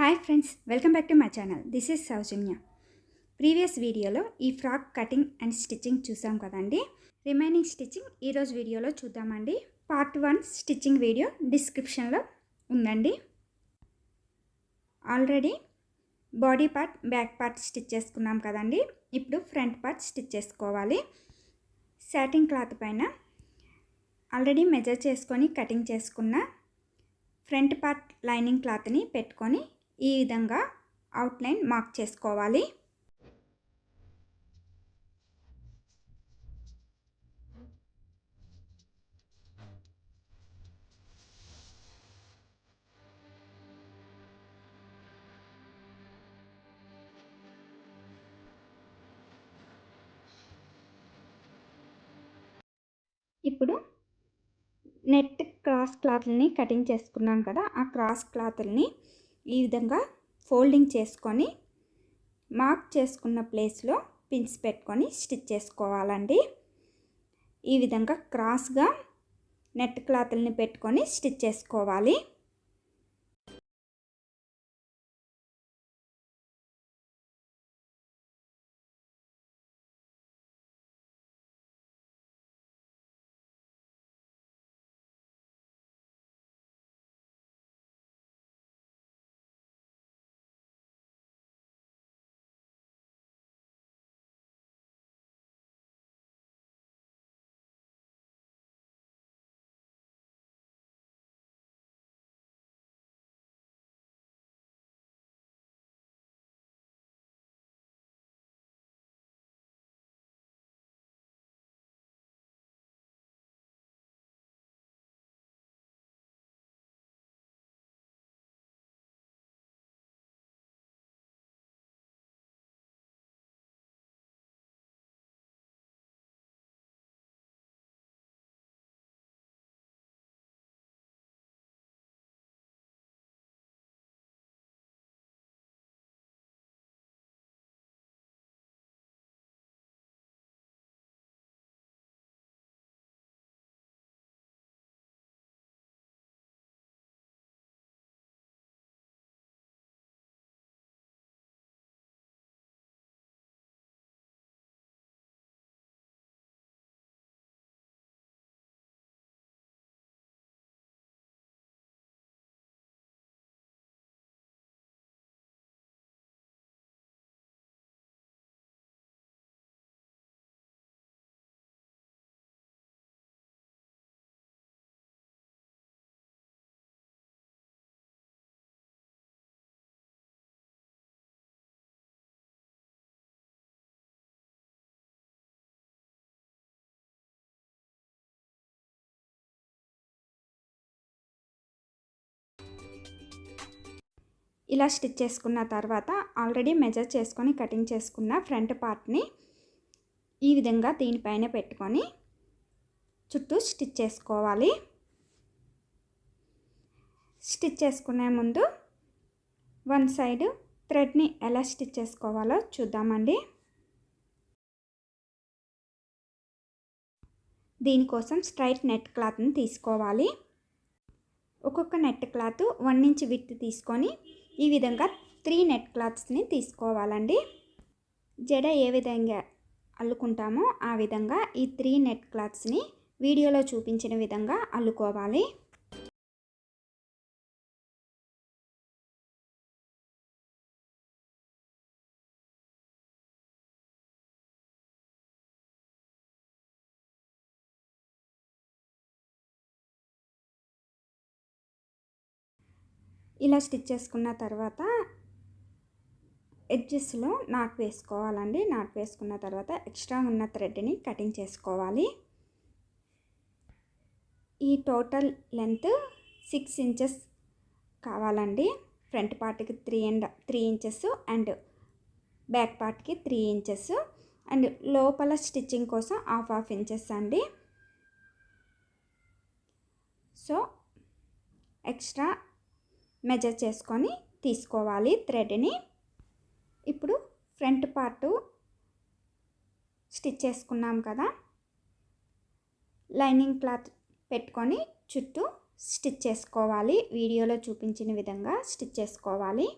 Hi friends, welcome back to my channel. This is Soujanya. Previous వీడియోలో ఈ frock cutting and stitching చూసాం కదండి. Remaining stitching ఈరోజు వీడియోలో చూద్దామండి. పార్ట్ 1 స్టిచ్చింగ్ వీడియో డిస్క్రిప్షన్లో ఉందండి. Already body part, back part stitch చేసుకున్నాం కదండి. ఇప్పుడు ఫ్రంట్ పార్ట్ స్టిచ్ చేసుకోవాలి. సాటిన్ క్లాత్ పైన ఆల్రెడీ మెజర్ చేసుకొని కటింగ్ చేసుకున్న ఫ్రంట్ పార్ట్ లైనింగ్ క్లాత్ని పెట్టుకొని ఈ విధంగా అవుట్లైన్ మార్క్ చేసుకోవాలి. ఇప్పుడు నెట్ క్రాస్ క్లాత్ని కటింగ్ చేసుకున్నాం కదా, ఆ క్రాస్ క్లాత్ని ఈ విధంగా ఫోల్డింగ్ చేసుకొని మార్క్ చేసుకున్న ప్లేస్లో పిన్స్ పెట్టుకొని స్టిచ్ చేసుకోవాలండి. ఈ విధంగా క్రాస్గా నెట్ క్లాత్ని పెట్టుకొని స్టిచ్ చేసుకోవాలి. ఇలా స్టిచ్ చేసుకున్న తర్వాత ఆల్రెడీ మెజర్ చేసుకొని కటింగ్ చేసుకున్న ఫ్రంట్ పార్ట్ని ఈ విధంగా దీనిపైన పెట్టుకొని చుట్టూ స్టిచ్ చేసుకోవాలి. స్టిచ్ చేసుకునే ముందు వన్ సైడ్ థ్రెడ్ని ఎలా స్టిచ్ చేసుకోవాలో చూద్దామండి. దీనికోసం స్ట్రైట్ నెట్ క్లాత్ని తీసుకోవాలి. ఒక్కొక్క నెట్ క్లాత్ 1 ఇంచ్ విడ్త్ తీసుకొని ఈ విధంగా 3 నెట్ క్లాత్స్ని తీసుకోవాలండి. జడ ఏ విధంగా అల్లుకుంటామో ఆ విధంగా ఈ 3 నెట్ క్లాత్స్ని వీడియోలో చూపించిన విధంగా అల్లుకోవాలి. ఇలా స్టిచ్ చేసుకున్న తర్వాత ఎడ్జెస్లో నాట్ వేసుకోవాలండి. నాట్ వేసుకున్న తర్వాత ఎక్స్ట్రా ఉన్న థ్రెడ్ని కటింగ్ చేసుకోవాలి. ఈ టోటల్ లెంత్ 6 ఇంచెస్ కావాలండి. ఫ్రంట్ పార్ట్కి 3 ఇంచెస్ అండ్ బ్యాక్ పార్ట్కి 3 ఇంచెస్ అండ్ లోపల స్టిచ్చింగ్ కోసం హాఫ్ ఇంచెస్ అండి. సో ఎక్స్ట్రా మెజర్ చేసుకొని తీసుకోవాలి థ్రెడ్ని. ఇప్పుడు ఫ్రంట్ పార్ట్ స్టిచ్ చేసుకున్నాం కదా, లైనింగ్ క్లాత్ పెట్టుకొని చుట్టూ స్టిచ్ చేసుకోవాలి. వీడియోలో చూపించిన విధంగా స్టిచ్ చేసుకోవాలి.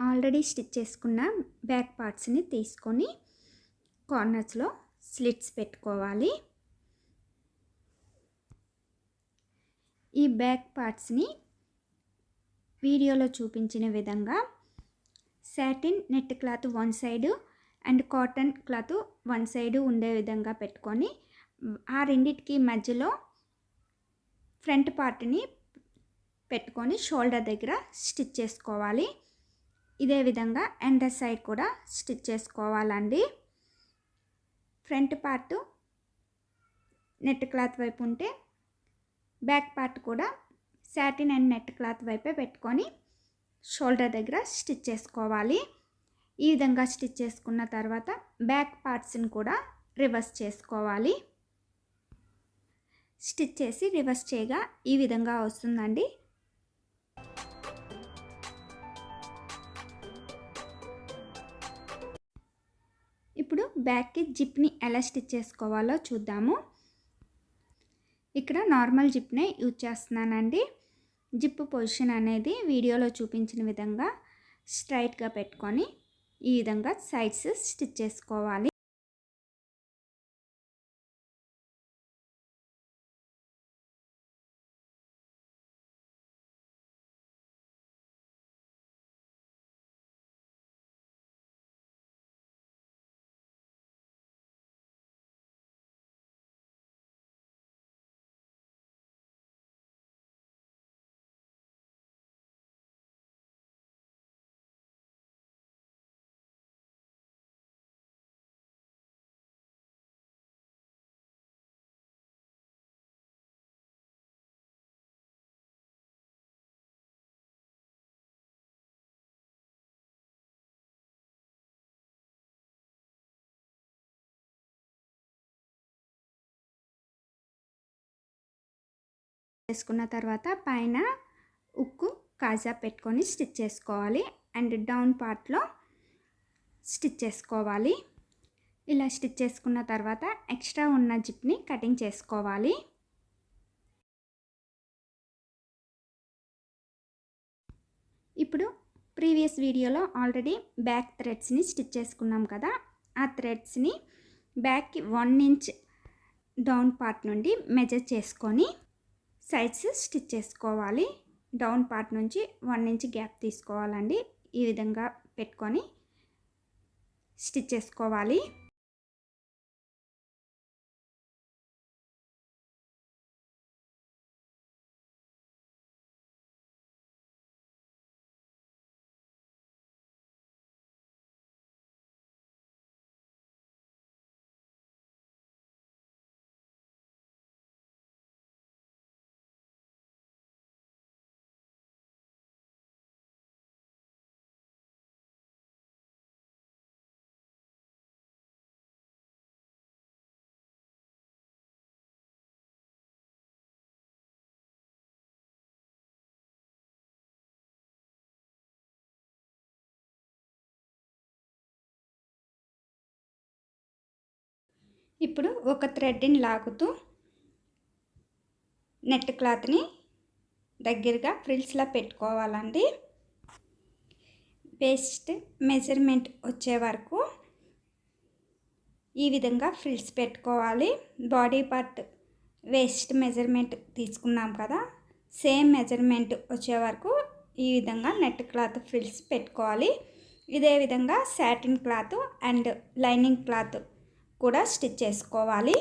ఆల్రెడీ స్టిచ్ చేసుకున్న బ్యాక్ పార్ట్స్ని తీసుకొని కార్నర్స్లో స్లిట్స్ పెట్టుకోవాలి. ఈ బ్యాక్ పార్ట్స్ని వీడియోలో చూపించిన విధంగా satin net cloth one side and cotton cloth one side ఉండే విధంగా పెట్టుకొని ఆ రెండిటికి మధ్యలో ఫ్రంట్ పార్ట్ని పెట్టుకొని షోల్డర్ దగ్గర స్టిచ్ చేసుకోవాలి. ఇదే విధంగా ఎండర్ సైడ్ కూడా స్టిచ్ చేసుకోవాలండి. ఫ్రంట్ పార్ట్ నెట్ క్లాత్ వైపు ఉంటే బ్యాక్ పార్ట్ కూడా సాటిన్ అండ్ నెట్ క్లాత్ వైపే పెట్టుకొని షోల్డర్ దగ్గర స్టిచ్ చేసుకోవాలి. ఈ విధంగా స్టిచ్ చేసుకున్న తర్వాత బ్యాక్ పార్ట్స్ని కూడా రివర్స్ చేసుకోవాలి. స్టిచ్ చేసి రివర్స్ చేయగా ఈ విధంగా వస్తుందండి. ఇప్పుడు బ్యాక్కి జిప్ని ఎలా స్టిచ్ చేసుకోవాలో చూద్దాము. ఇక్కడ నార్మల్ జిప్నే యూజ్ చేస్తున్నానండి. జిప్ పొజిషన్ అనేది వీడియోలో చూపించిన విధంగా స్ట్రైట్గా పెట్టుకొని ఈ విధంగా సైడ్స్ స్టిచ్ చేసుకోవాలి. చేసుకున్న తర్వాత పైన ఉక్కు కాజా పెట్టుకొని స్టిచ్ చేసుకోవాలి అండ్ డౌన్ పార్ట్లో స్టిచ్ చేసుకోవాలి. ఇలా స్టిచ్ చేసుకున్న తర్వాత ఎక్స్ట్రా ఉన్న జిప్ని కటింగ్ చేసుకోవాలి. ఇప్పుడు ప్రీవియస్ వీడియోలో ఆల్రెడీ బ్యాక్ థ్రెడ్స్ని స్టిచ్ చేసుకున్నాం కదా, ఆ థ్రెడ్స్ని బ్యాక్కి 1 ఇంచ్ డౌన్ పార్ట్ నుండి మెజర్ చేసుకొని సైడ్స్ స్టిచ్ చేసుకోవాలి. డౌన్ పార్ట్ నుంచి 1 ఇంచ్ గ్యాప్ తీసుకోవాలండి. ఈ విధంగా పెట్టుకొని స్టిచ్ చేసుకోవాలి. ఇప్పుడు ఒక థ్రెడ్ని లాగుతూ నెట్ క్లాత్ని దగ్గరగా ఫ్రిల్స్లా పెట్టుకోవాలండి. వేస్ట్ మెజర్మెంట్ వచ్చే వరకు ఈ విధంగా ఫ్రిల్స్ పెట్టుకోవాలి. బాడీ పార్ట్ వేస్ట్ మెజర్మెంట్ తీసుకున్నాం కదా, సేమ్ మెజర్మెంట్ వచ్చే వరకు ఈ విధంగా నెట్ క్లాత్ ఫ్రిల్స్ పెట్టుకోవాలి. ఇదే విధంగా satin cloth and lining cloth కూడా స్టిచ్ చేసుకోవాలి.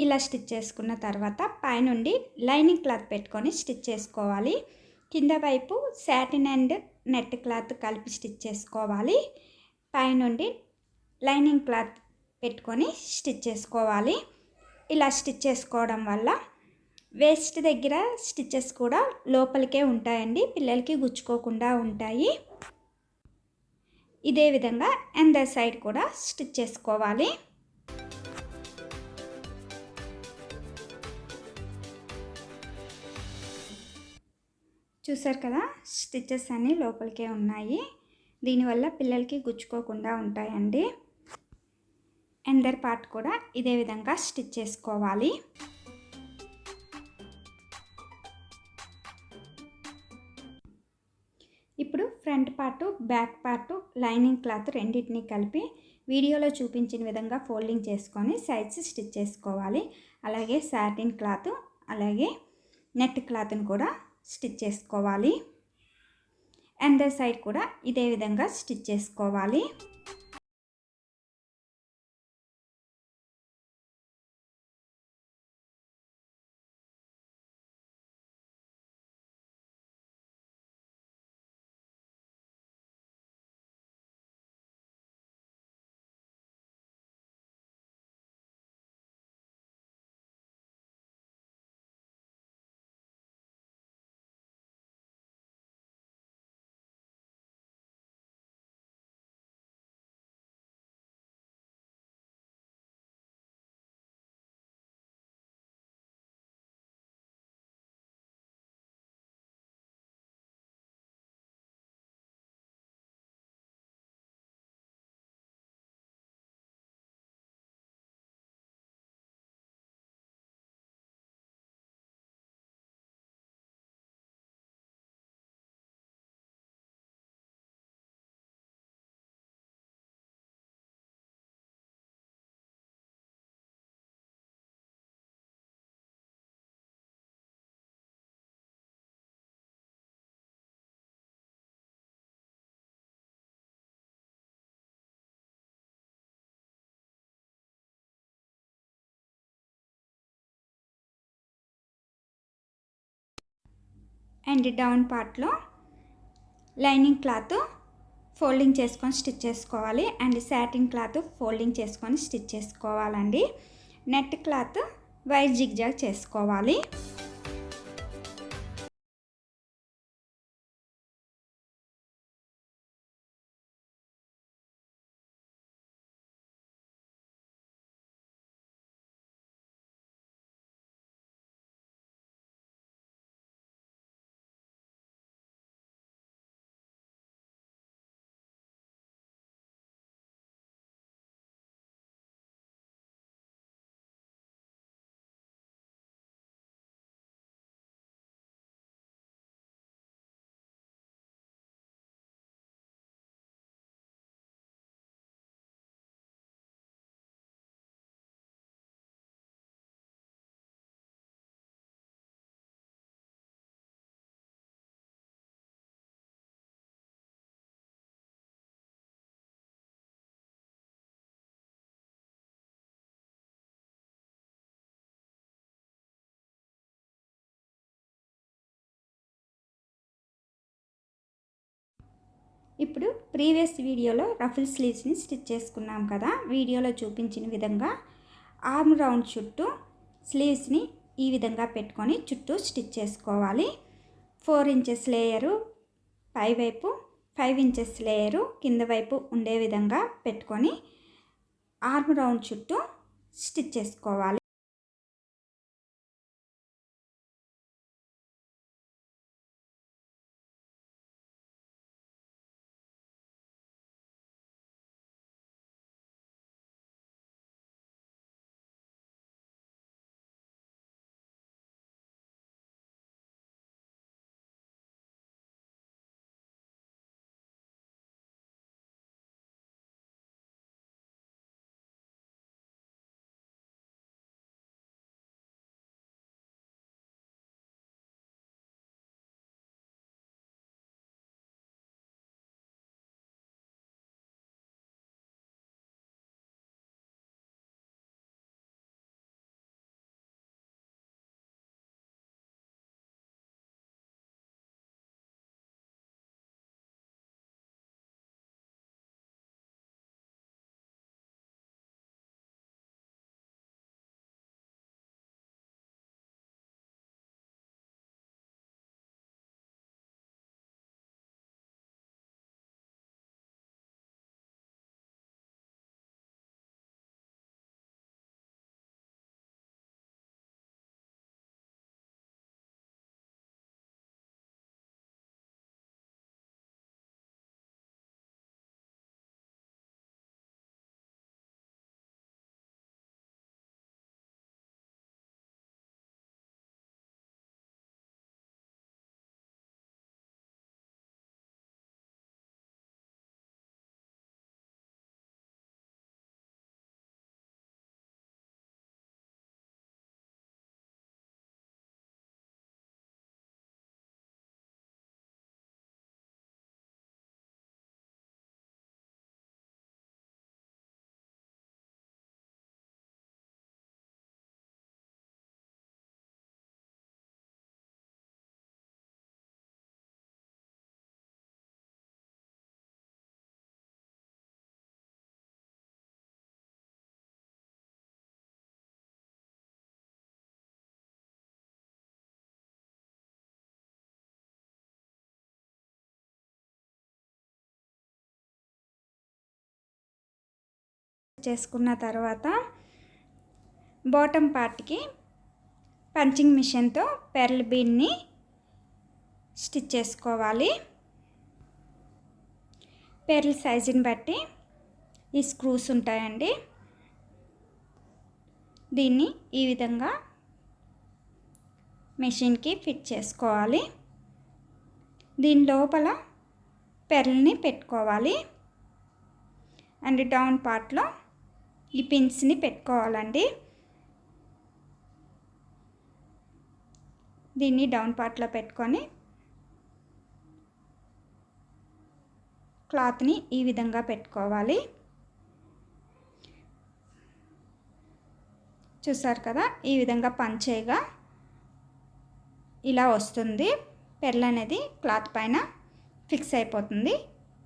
ఇలా స్టిచ్ చేసుకున్న తర్వాత పైనుండి లైనింగ్ క్లాత్ పెట్టుకొని స్టిచ్ చేసుకోవాలి. కింద వైపు సాటిన్ అండ్ నెట్ క్లాత్ కలిపి స్టిచ్ చేసుకోవాలి. పైనుండి లైనింగ్ క్లాత్ పెట్టుకొని స్టిచ్ చేసుకోవాలి. ఇలా స్టిచ్ చేసుకోవడం వల్ల వేస్ట్ దగ్గర స్టిచెస్ కూడా లోపలికే ఉంటాయండి, పిల్లలకి గుచ్చుకోకుండా ఉంటాయి. ఇదే విధంగా అందర్ సైడ్ కూడా స్టిచ్ చేసుకోవాలి. చూసారు కదా, స్టిచెస్ అన్నీ లోపలికే ఉన్నాయి. దీనివల్ల పిల్లలకి గుచ్చుకోకుండా ఉంటాయండి. ఎందర్ పార్ట్ కూడా ఇదే విధంగా స్టిచ్ చేసుకోవాలి. ఇప్పుడు front part back part lining cloth రెండింటిని కలిపి వీడియోలో చూపించిన విధంగా ఫోల్డింగ్ చేసుకొని సైడ్స్ స్టిచ్ చేసుకోవాలి. అలాగే సాటిన్ క్లాత్ అలాగే నెట్ క్లాత్ని కూడా స్టిచ్ చేసుకోవాలి. అందర్ సైడ్ కూడా ఇదే విధంగా స్టిచ్ చేసుకోవాలి. అండ్ డౌన్ పార్ట్లో లైనింగ్ క్లాత్ ఫోల్డింగ్ చేసుకొని స్టిచ్ చేసుకోవాలి. అండ్ సాటిన్ క్లాత్ ఫోల్డింగ్ చేసుకొని స్టిచ్ చేసుకోవాలండి. నెట్ క్లాత్ వైర్ జిగ్జాగ్ చేసుకోవాలి. ఇప్పుడు ప్రీవియస్ వీడియోలో రఫుల్ స్లీవ్స్ని స్టిచ్ చేసుకున్నాం కదా, వీడియోలో చూపించిన విధంగా ఆర్మ్ రౌండ్ చుట్టూ స్లీవ్స్ని ఈ విధంగా పెట్టుకొని చుట్టూ స్టిచ్ చేసుకోవాలి. 4 ఇంచెస్ లేయరు పైవైపు, 5 ఇంచెస్ లేయరు కింద వైపు ఉండే విధంగా పెట్టుకొని ఆర్మ్ రౌండ్ చుట్టూ స్టిచ్ చేసుకోవాలి. చేసుకున్న తర్వాత బాటమ్ పార్ట్కి పంచింగ్ మిషన్తో పెర్ల్ బీడ్ని స్టిచ్ చేసుకోవాలి. పెర్ల్ సైజుని బట్టి ఈ స్క్రూస్ ఉంటాయండి. దీన్ని ఈ విధంగా మెషిన్కి ఫిట్ చేసుకోవాలి. దీని లోపల పెర్ల్ని పెట్టుకోవాలి అండ్ డౌన్ పార్ట్లో ఈ పిన్స్ని పెట్టుకోవాలండి. దీన్ని డౌన్ పార్ట్లో పెట్టుకొని క్లాత్ని ఈ విధంగా పెట్టుకోవాలి. చూసారు కదా, ఈ విధంగా పంచేగా ఇలా వస్తుంది. పెర్ల్ అనేది క్లాత్ పైన ఫిక్స్ అయిపోతుంది.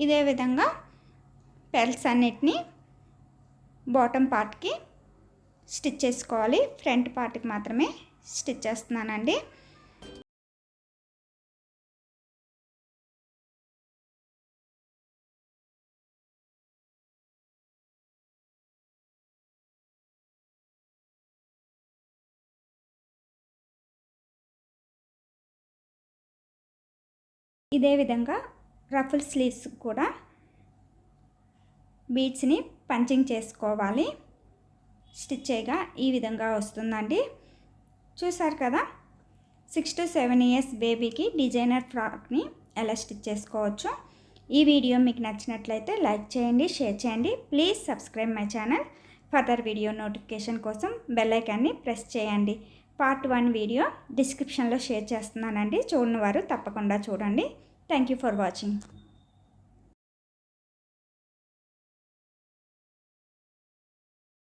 ఇదే విధంగా పెర్ల్స్ అన్నిటినీ బాటమ్ పార్ట్కి స్టిచ్ చేసుకోవాలి. ఫ్రంట్ పార్ట్కి మాత్రమే స్టిచ్ చేస్తున్నానండి. ఇదే విధంగా రఫుల్ స్లీవ్స్ కూడా బీడ్స్ని పంచింగ్ చేసుకోవాలి. స్టిచ్ చేయగా ఈ విధంగా వస్తుందండి. చూసారు కదా, 6 to 7 years బేబీకి డిజైనర్ ఫ్రాక్ని ఎలా స్టిచ్ చేసుకోవచ్చు. ఈ వీడియో మీకు నచ్చినట్లయితే లైక్ చేయండి, షేర్ చేయండి. Please subscribe my channel. Further video notification కోసం బెల్ ఐకాన్ని ప్రెస్ చేయండి. పార్ట్ 1 వీడియో డిస్క్రిప్షన్లో షేర్ చేస్తున్నానండి. చూడని వారు తప్పకుండా చూడండి. Thank you for watching.